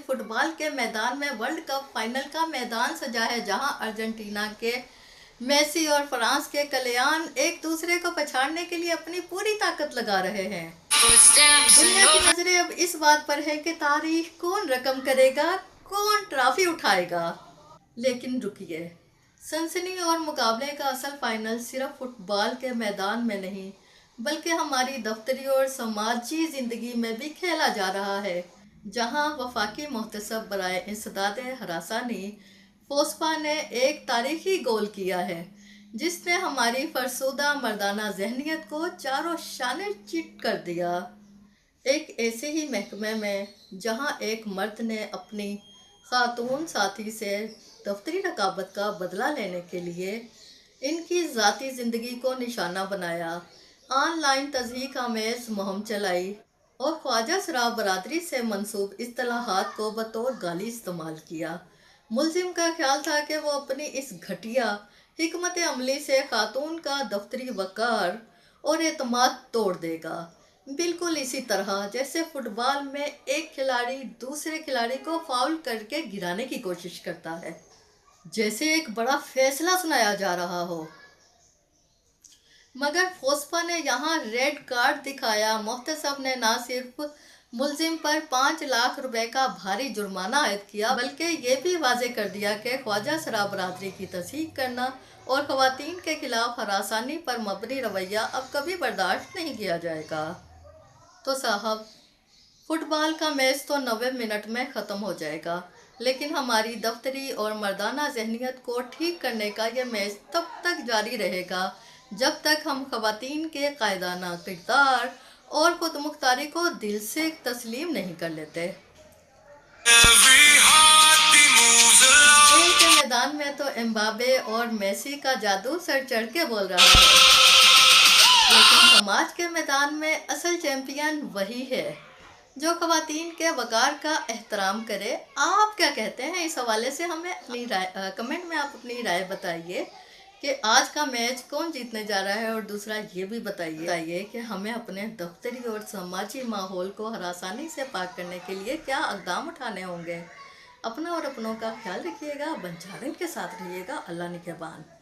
Football के मैदान में वर्ल्ड कप फाइनल का मैदान सजा है, जहां अर्जेंटीना के मेसी और फ्रांस के कलियान एक दूसरे को पछाड़ने के लिए अपनी पूरी ताकत लगा रहे हैं। दुनिया की नजरें अब इस बात पर है कि तारीख कौन रकम करेगा, कौन ट्रॉफी उठाएगा। लेकिन रुकिए, सनसनी और मुकाबले का असल फाइनल सिर्फ फुटबॉल के मैदान में नहीं, बल्कि हमारी दफ्तरी और समाजी जिंदगी में भी खेला जा रहा है, जहां वफाकी मोहतसब बराए इंसदाद हरासानी फोस्पा ने एक तारीखी गोल किया है, जिसने हमारी फरसुदा मर्दाना जहनियत को चारों शाने चिट कर दिया। एक ऐसे ही महकमे में जहां एक मर्द ने अपनी खातून साथी से दफ्तरी रकाबत का बदला लेने के लिए इनकी ज़ाती ज़िंदगी को निशाना बनाया, ऑनलाइन तज़हीक आमेज़ मुहिम चलाई और ख्वाजा सराफ बरादरी से मंसूब इस्तिलाहात को बतौर गाली इस्तेमाल किया। मुलजिम का ख्याल था कि वो अपनी इस घटिया हिकमत अमली से खातून का दफ्तरी वक़ार और एतमाद तोड़ देगा। बिल्कुल इसी तरह जैसे फुटबॉल में एक खिलाड़ी दूसरे खिलाड़ी को फाउल करके गिराने की कोशिश करता है, जैसे एक बड़ा फैसला सुनाया जा रहा हो। मगर फोस्पा ने यहाँ रेड कार्ड दिखाया। मोहतसब ने न सिर्फ मुलजिम पर 5 लाख रुपए का भारी जुर्माना आयद किया, बल्कि ये भी वाजे कर दिया कि ख्वाजा सराफ बरादरी की तस्दीक करना और ख़वातीन के खिलाफ हरासानी पर मबनी रवैया अब कभी बर्दाश्त नहीं किया जाएगा। तो साहब, फुटबॉल का मैच तो 90 मिनट में ख़त्म हो जाएगा, लेकिन हमारी दफ्तरी और मर्दाना जहनियत को ठीक करने का यह मैच तब तक जारी रहेगा जब तक हम ख़वातीन के कायदाना किरदार और खुद मुख्तारी को दिल से तस्लीम नहीं कर लेते। खेल के मैदान में तो एम्बाबे और मेसी का जादू सर चढ़ के बोल रहा है, लेकिन समाज के मैदान में असल चैंपियन वही है जो ख़वातीन के वक़ार का एहतराम करे। आप क्या कहते हैं इस हवाले से? हमें अपनी राय कमेंट में आप अपनी राय बताइए कि आज का मैच कौन जीतने जा रहा है। और दूसरा ये भी बताइए कि हमें अपने दफ्तरी और समाजी माहौल को हरासानी से पाक करने के लिए क्या इक़दाम उठाने होंगे। अपना और अपनों का ख्याल रखिएगा, बंजारन के साथ रहिएगा। अल्लाह निगहबान।